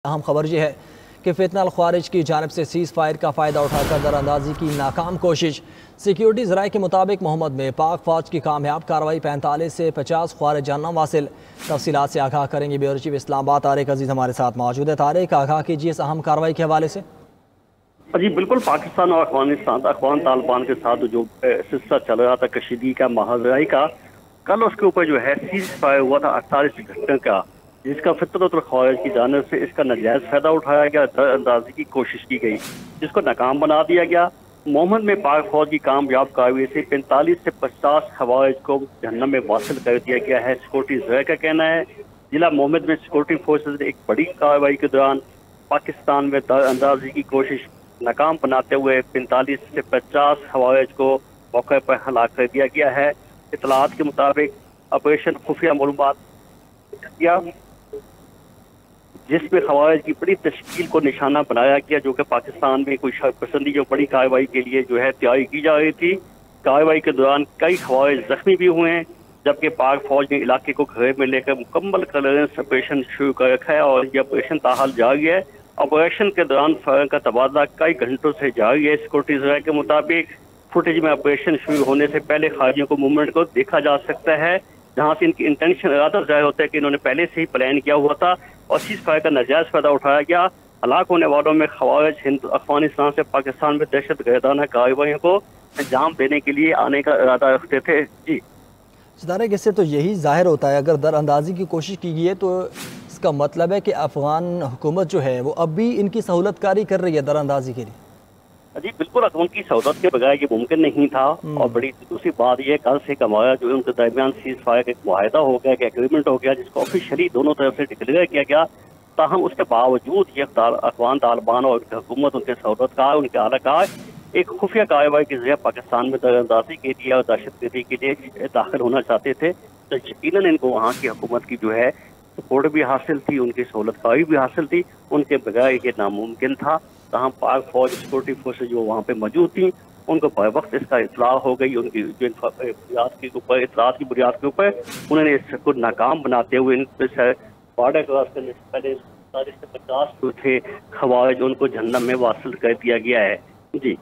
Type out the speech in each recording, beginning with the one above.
اہم خبر یہ ہے کہ فتنہ الخوارج کی جانب سے سیز فائر کا فائدہ اٹھا کر در اندازی کی ناکام کوشش۔ سیکیورٹی ذرائع کے مطابق محمد میں پاک فوج کی کامیاب کارروائی 45 سے 50 خوارج جانم حاصل۔ تفصیلات سے آگاہ کریں گے بیورو چیف اسلام آباد طارق عزیز ہمارے ساتھ موجود ہے۔ طارق، آگاہ کیجیے اس اہم کارروائی کے حوالے سے۔ جی بالکل، پاکستان اور افغان طالبان کے ساتھ جو سلسلہ چل رہا تھا کشیدگی کا، محاذرائی کا، کل اس کے اوپر جو ہے سیز فائر ہوا تھا 48 گھنٹے کا، جس کا فطرت الخوارج کی جانب سے اس کا ناجائز فائدہ اٹھایا گیا، در اندازی کی کوشش کی گئی، جس کو ناکام بنا دیا گیا۔ محمد میں پاک فوج کی کامیاب کارروائی سے 45 سے 50 خوارج کو جہنم میں واصل کر دیا گیا ہے۔ سیکورٹی ذرائع کا کہنا ہے ضلع محمد میں سیکورٹی فورسز نے ایک بڑی کارروائی کے دوران پاکستان میں در اندازی کی کوشش ناکام بناتے ہوئے 45 سے 50 خوارج کو موقع پر ہلاک کر دیا گیا ہے۔ اطلاعات کے مطابق آپریشن خفیہ معلومات کیا، جس میں خوارج کی بڑی تشکیل کو نشانہ بنایا گیا، جو کہ پاکستان میں کوئی شرط پسندی جو بڑی کارروائی کے لیے جو ہے تیاری کی جا رہی تھی۔ کارروائی کے دوران کئی خوارج زخمی بھی ہوئے ہیں، جبکہ پاک فوج نے علاقے کو گھیرے میں لے کر مکمل کلیئرنس آپریشن شروع کر رکھا ہے اور یہ آپریشن تاحال جاری ہے۔ آپریشن کے دوران فائر کا تبادلہ کئی گھنٹوں سے جاری ہے۔ سیکورٹی ذرائع کے مطابق فوٹیج میں آپریشن شروع ہونے سے پہلے خارجیوں کو موومنٹ کو دیکھا جا سکتا ہے، جہاں سے ان کی انٹینشن ارادہ ظاہر ہوتا ہے کہ انہوں نے پہلے سے ہی پلان کیا ہوا تھا اور سیز فائر کا ناجائز فائدہ اٹھایا گیا۔ ہلاک ہونے والوں میں خوارج افغانستان سے پاکستان میں دہشت گردانہ کارروائیوں کو انجام دینے کے لیے آنے کا ارادہ رکھتے تھے۔ جی طارق، اس سے تو یہی ظاہر ہوتا ہے اگر در اندازی کی کوشش کی گئی ہے تو اس کا مطلب ہے کہ افغان حکومت جو ہے وہ اب بھی ان کی سہولت کاری کر رہی ہے در اندازی کے لیے۔ جی بالکل، ان کی سہولت کے بغیر یہ ممکن نہیں تھا۔ اور بڑی دوسری بات یہ کل سے کمایا جو ان کے درمیان سیز فائر کا ایک معاہدہ ہو گیا، ایک ایگریمنٹ ہو گیا، جس کو آفیشلی دونوں طرف سے ڈکلیئر کیا گیا۔ تاہم اس کے باوجود یہ افغان طالبان اور حکومت، ان کے سہولت کار، ان کے اعلی کار ایک خفیہ کارروائی کے ذریعے پاکستان میں در اندازی کے لیے اور دہشت گردی کے لیے داخل ہونا چاہتے تھے، تو یقیناً ان کو وہاں کی حکومت کی جو ہے سپورٹ بھی حاصل تھی، ان کی سہولت کاری بھی حاصل تھی، ان کے بغیر یہ ناممکن تھا۔ تاہم پاک فوج سیکورٹی فورسز جو وہاں پہ موجود تھیں، ان کو بر وقت اس کا اطلاع ہو گئی، ان کی جو اطلاعات کی بنیاد کے اوپر انہوں نے اس کو ناکام بناتے ہوئے ان پہ بارڈر کراس کرنے سے پہلے 40 سے 50 جو تھے خوارج ان کو جہنم میں واصل کر دیا گیا ہے۔ جی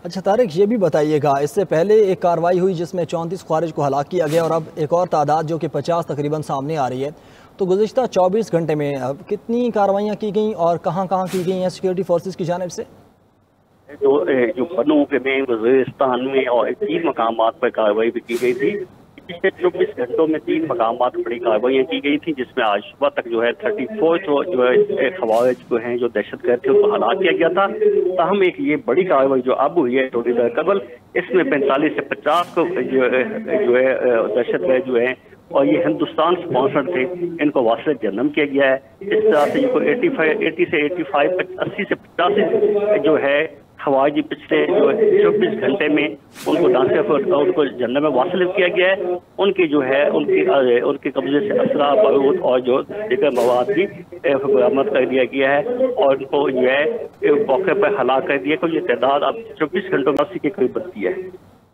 اچھا طارق، یہ بھی بتائیے گا، اس سے پہلے ایک کارروائی ہوئی جس میں 34 خوارج کو ہلاک کیا گیا اور اب ایک اور تعداد جو کہ 50 تقریباً سامنے آ رہی ہے، تو گزشتہ 24 گھنٹے میں اب کتنی کارروائیاں کی گئیں اور کہاں کہاں کی گئی ہیں سیکورٹی فورسز کی جانب سے؟ جو بنو میں، وزیرستان میں اور 3 مقامات پر کارروائی بھی کی گئی تھی۔ پچھلے 24 گھنٹوں میں 3 مقامات پر بڑی کارروائیاں کی گئی تھیں، جس میں آج صبح تک جو ہے 34 جو ہے خوارج جو ہیں جو دہشت گرد تھے ان کو ہلاک کیا گیا تھا۔ تاہم ایک یہ بڑی کارروائی جو اب ہوئی ہے تھوڑی دیر قبل، اس میں 45 سے 50 کو جو ہے دہشت گرد جو ہیں اور یہ ہندوستان اسپانسرڈ تھے، ان کو واصل جہنم کیا گیا ہے۔ اس طرح سے یہ کوئی 80 سے 85 80 سے 85 جو ہے خوارجی پچھلے 24 گھنٹے میں ان کو ان کو جہنم میں واصل کیا گیا ہے۔ ان کی جو ہے ان کے قبضے سے اسلحہ، بارود اور جو دیگر مواد بھی برآمد کر دیا گیا ہے اور ان کو جو ہے موقع پر ہلاک کر دیا کہ یہ تعداد اب 24 گھنٹوں میں 80 کے قریب بنتی ہے۔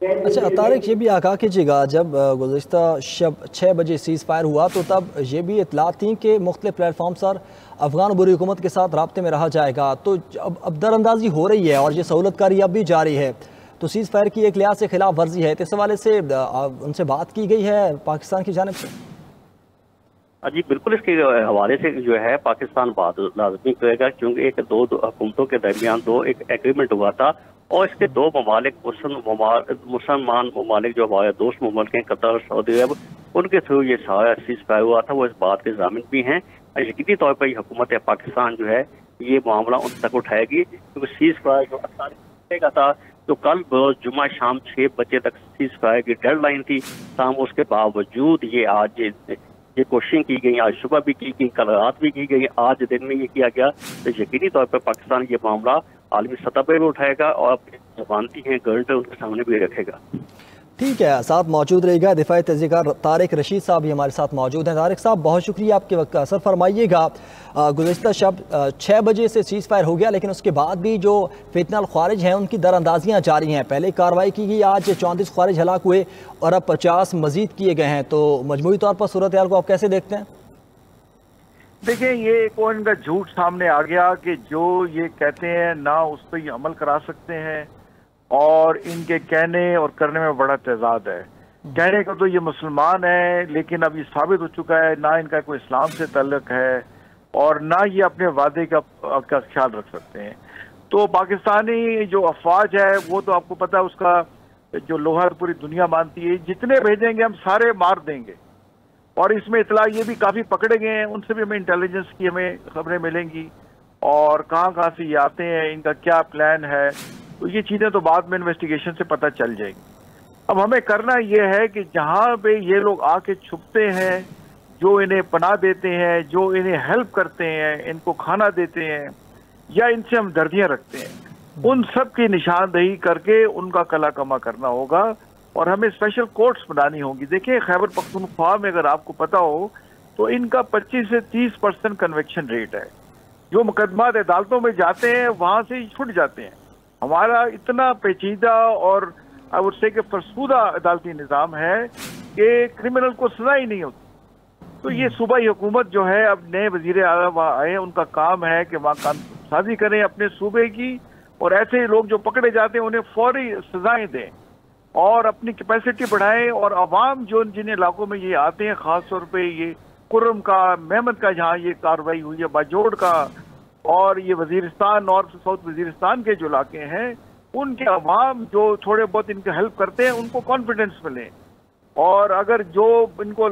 اچھا طارق، یہ بھی آگاہ کیجیے گا، جب گزشتہ شب 6 بجے سیز فائر ہوا تو تب یہ بھی اطلاعات تھیں کہ مختلف پلیٹ فارمز پر افغان عبوری حکومت کے ساتھ رابطے میں رہا جائے گا، تو اب در اندازی ہو رہی ہے اور یہ سہولت کاری اب بھی جاری ہے، تو سیز فائر کی ایک لحاظ سے خلاف ورزی ہے، اس حوالے سے ان سے بات کی گئی ہے پاکستان کی جانب سے؟ جی بالکل، اس کے حوالے سے جو ہے پاکستان بات لازمی کرے گا، کیونکہ ایک دو حکومتوں کے درمیان ایک ایگریمنٹ ہوا تھا اور اس کے 2 ممالک مسلمان ممالک جو ہمارے دوست ممالک ہیں، قطر، سعودی عرب، ان کے تھرو یہ سارا سیز فائر ہوا تھا، وہ اس بات کے ضامن بھی ہیں۔ یقینی طور پر یہ حکومت پاکستان جو ہے یہ معاملہ ان تک اٹھائے گی، کیونکہ سیز فائر جو 48 کا تھا، تو کل بروز جمعہ شام 6 بجے تک سیز فائر کی ڈیڈ لائن تھی، تاہم اس کے باوجود یہ کوششیں کی گئی، آج صبح بھی کی گئی، کل رات بھی کی گئی، آج دن میں یہ کیا گیا، تو یقینی طور پر پاکستان یہ معاملہ عالمی سطح پر بھی اٹھائے گا اور زبانتی ہیں گارنٹر ان کے سامنے بھی رکھے گا۔ ٹھیک ہے، ساتھ موجود رہے گا دفاعی تجزیہ کار طارق رشید صاحب بھی ہمارے ساتھ موجود ہیں۔ طارق صاحب بہت شکریہ آپ کے وقت کا، سر فرمائیے گا گزشتہ شب 6 بجے سے سیز فائر ہو گیا، لیکن اس کے بعد بھی جو فتنہ الخوارج ہیں ان کی در اندازیاں جاری ہیں، پہلے کارروائی کی گئی، آج 34 خوارج ہلاک ہوئے اور اب 50 مزید کیے گئے ہیں، تو مجموعی طور پر صورتحال کو آپ کیسے دیکھتے ہیں؟ دیکھیں یہ ایک اور ان کا جھوٹ سامنے آ گیا کہ جو یہ کہتے ہیں نہ اس پہ یہ عمل کرا سکتے ہیں، اور ان کے کہنے اور کرنے میں بڑا تضاد ہے۔ کہنے کا تو یہ مسلمان ہے، لیکن اب یہ ثابت ہو چکا ہے نہ ان کا کوئی اسلام سے تعلق ہے اور نہ یہ اپنے وعدے کا خیال رکھ سکتے ہیں۔ تو پاکستانی جو افواج ہے وہ تو آپ کو پتا ہے اس کا جو لوہا پوری دنیا مانتی ہے، جتنے بھیجیں گے ہم سارے مار دیں گے، اور اس میں اطلاع یہ بھی کافی پکڑے گئے ہیں، ان سے بھی ہمیں انٹیلیجنس کی ہمیں خبریں ملیں گی، اور کہاں کہاں سے یہ آتے ہیں، ان کا کیا پلان ہے، تو یہ چیزیں تو بعد میں انویسٹیگیشن سے پتہ چل جائیں گی۔ اب ہمیں کرنا یہ ہے کہ جہاں پہ یہ لوگ آ کے چھپتے ہیں، جو انہیں پناہ دیتے ہیں، جو انہیں ہیلپ کرتے ہیں، ان کو کھانا دیتے ہیں یا ان سے ہمدردیاں رکھتے ہیں، ان سب کی نشاندہی کر کے ان کا کلا کما کرنا ہوگا، اور ہمیں اسپیشل کورٹس بنانی ہوں گی۔ دیکھیں خیبر پختونخوا میں اگر آپ کو پتا ہو تو ان کا 25 سے 30% کنویکشن ریٹ ہے۔ جو مقدمات عدالتوں میں جاتے ہیں وہاں سے ہی چھٹ جاتے ہیں۔ ہمارا اتنا پیچیدہ اور آئی وڈ سے کہ فرسودہ عدالتی نظام ہے کہ کرمنل کو سزا ہی نہیں ہوتی۔ تو یہ صوبائی حکومت جو ہے، اب نئے وزیر اعلیٰ وہاں آئے، ان کا کام ہے کہ وہاں قانون سازی کریں اپنے صوبے کی، اور ایسے لوگ جو پکڑے جاتے ہیں انہیں فوری سزائیں دیں اور اپنی کیپیسٹی بڑھائیں، اور عوام جو جن علاقوں میں یہ آتے ہیں، خاص طور پہ یہ کرم کا، مہمد کا جہاں یہ کارروائی ہوئی ہے، باجوڑ کا، اور یہ وزیرستان، نارتھ ساؤتھ وزیرستان کے جو علاقے ہیں، ان کے عوام جو تھوڑے بہت ان کی ہیلپ کرتے ہیں ان کو کانفیڈنس ملے، اور اگر جو ان کو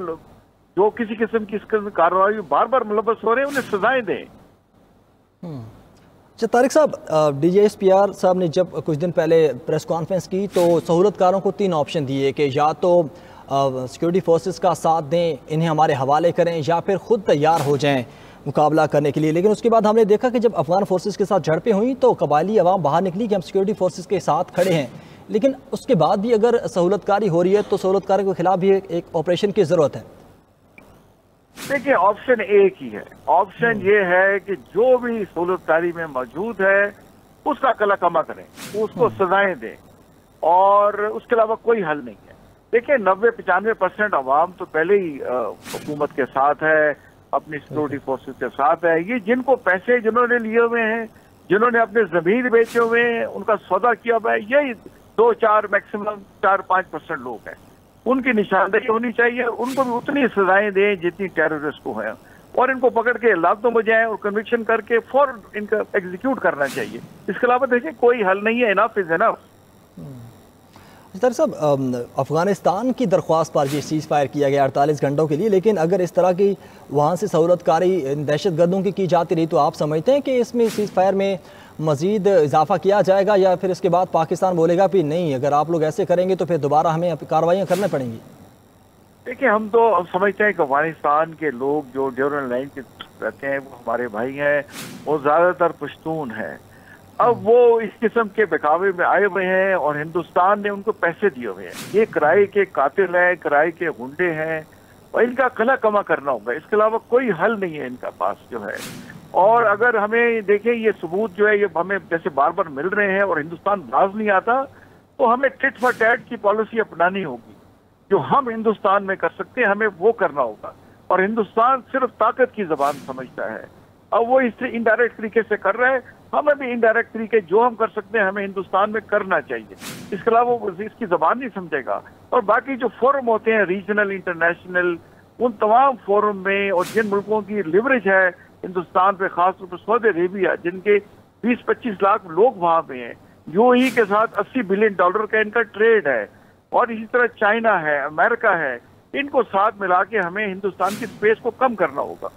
جو کسی قسم کی اس قسم کی کارروائی بار بار ملوث ہو رہے ہیں انہیں سزائیں دیں۔ اچھا طارق صاحب، D G S P R صاحب نے جب کچھ دن پہلے پریس کانفرنس کی تو سہولت کاروں کو 3 آپشن دیے کہ یا تو سیکورٹی فورسز کا ساتھ دیں، انہیں ہمارے حوالے کریں، یا پھر خود تیار ہو جائیں مقابلہ کرنے کے لیے۔ لیکن اس کے بعد ہم نے دیکھا کہ جب افغان فورسز کے ساتھ جھڑپیں ہوئیں تو قبائلی عوام باہر نکلی کہ ہم سیکورٹی فورسز کے ساتھ کھڑے ہیں، لیکن اس کے بعد بھی اگر سہولت کاری ہو رہی ہے تو سہولت کاروں کے خلاف بھی ایک آپریشن کی ضرورت ہے۔ دیکھیں آپشن ایک ہی ہے، آپشن یہ ہے کہ جو بھی سہولت کاری میں موجود ہے اس کا کلا کما کریں، اس کو سزائیں دیں، اور اس کے علاوہ کوئی حل نہیں ہے۔ دیکھیں 90-95% عوام تو پہلے ہی حکومت کے ساتھ ہے، اپنی سیکورٹی فورسز کے ساتھ ہے۔ یہ جن کو پیسے جنہوں نے لیے ہوئے ہیں، جنہوں نے اپنے زمین بیچے ہوئے ہیں، ان کا سودا کیا ہوا ہے، یہی 2-4 میکسیمم 4-5% لوگ ہیں۔ ان کی نشاندہی ہونی چاہیے، ان کو بھی اتنی سزائیں دیں جتنی ٹیررسٹ کو ہیں، اور ان کو پکڑ کے عدالتوں میں جائیں اور کنوکشن کر کے فوراً ان کا ایگزیکیوٹ کرنا چاہیے۔ اس کے علاوہ دیکھیں کوئی حل نہیں ہے، انف از انف۔ سر صاحب، افغانستان کی درخواست پر یہ سیز فائر کیا گیا 48 گھنٹوں کے لیے، لیکن اگر اس طرح کی وہاں سے سہولت کاری دہشت گردوں کی جاتی رہی تو آپ سمجھتے ہیں کہ اس میں سیز فائر میں مزید اضافہ کیا جائے گا، یا پھر اس کے بعد پاکستان بولے گا کہ نہیں اگر آپ لوگ ایسے کریں گے تو پھر دوبارہ ہمیں کارروائیاں کرنے پڑیں گی؟ دیکھیں ہم تو سمجھتے ہیں کہ افغانستان کے لوگ جو ڈیورن لائن کے رہتے ہیں وہ ہمارے بھائی ہیں، وہ زیادہ تر پشتون ہیں۔ اب وہ اس قسم کے بہکاوے میں آئے ہوئے ہیں اور ہندوستان نے ان کو پیسے دیے ہوئے ہیں۔ یہ کرائے کے قاتل ہیں، کرائے کے غنڈے ہیں، اور ان کا کلا کما کرنا ہوگا۔ اس کے علاوہ کوئی حل نہیں ہے ان کا پاس جو ہے۔ اور اگر ہمیں دیکھیں یہ ثبوت جو ہے یہ ہمیں جیسے بار بار مل رہے ہیں اور ہندوستان باز نہیں آتا، تو ہمیں ٹٹ فار ٹیٹ کی پالیسی اپنانی ہوگی۔ جو ہم ہندوستان میں کر سکتے ہیں ہمیں وہ کرنا ہوگا، اور ہندوستان صرف طاقت کی زبان سمجھتا ہے۔ اب وہ اس سے انڈائریکٹ طریقے سے کر رہے ہیں، ہمیں بھی انڈائریکٹ طریقے جو ہم کر سکتے ہیں ہمیں ہندوستان میں کرنا چاہیے۔ اس کے علاوہ وہ اس کی زبان نہیں سمجھے گا۔ اور باقی جو فورم ہوتے ہیں ریجنل انٹرنیشنل، ان تمام فورم میں، اور جن ملکوں کی لیوریج ہے ہندوستان پہ، خاص طور پر سعودی عربیہ جن کے 20-25 لاکھ لوگ وہاں پہ ہیں، یو ہی کے ساتھ $80 بلین کا ان کا ٹریڈ ہے، اور اسی طرح چائنا ہے، امریکہ ہے، ان کو ساتھ ملا کے ہمیں ہندوستان کی سپیس کو کم کرنا ہوگا۔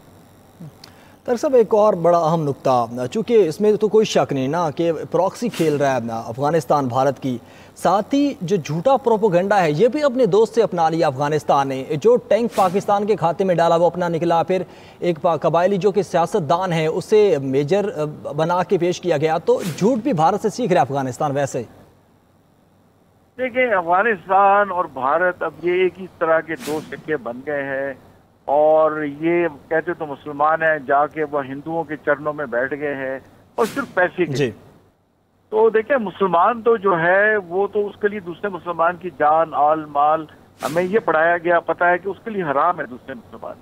طارق صاحب ایک اور بڑا اہم نقطہ، چونکہ اس میں تو کوئی شک نہیں نا کہ پراکسی کھیل رہا ہے افغانستان بھارت کی، ساتھ ہی جو جھوٹا پروپیگنڈا ہے یہ بھی اپنے دوست سے اپنا لیا افغانستان نے۔ جو ٹینک پاکستان کے کھاتے میں ڈالا وہ اپنا نکلا، پھر ایک قبائلی جو کہ سیاست دان ہے اسے میجر بنا کے پیش کیا گیا، تو جھوٹ بھی بھارت سے سیکھ رہا ہے افغانستان ویسے۔ دیکھیں افغانستان اور بھارت اب یہ ایک ہی طرح کے دو سکے بن گئے ہیں، اور یہ کہتے تو مسلمان ہیں، جا کے وہ ہندوؤں کے چرنوں میں بیٹھ گئے ہیں، اور صرف پیسے کے۔ تو دیکھیں مسلمان تو جو ہے وہ تو اس کے لیے دوسرے مسلمان کی جان آل مال، ہمیں یہ پڑھایا گیا، پتہ ہے کہ اس کے لیے حرام ہے دوسرے مسلمان۔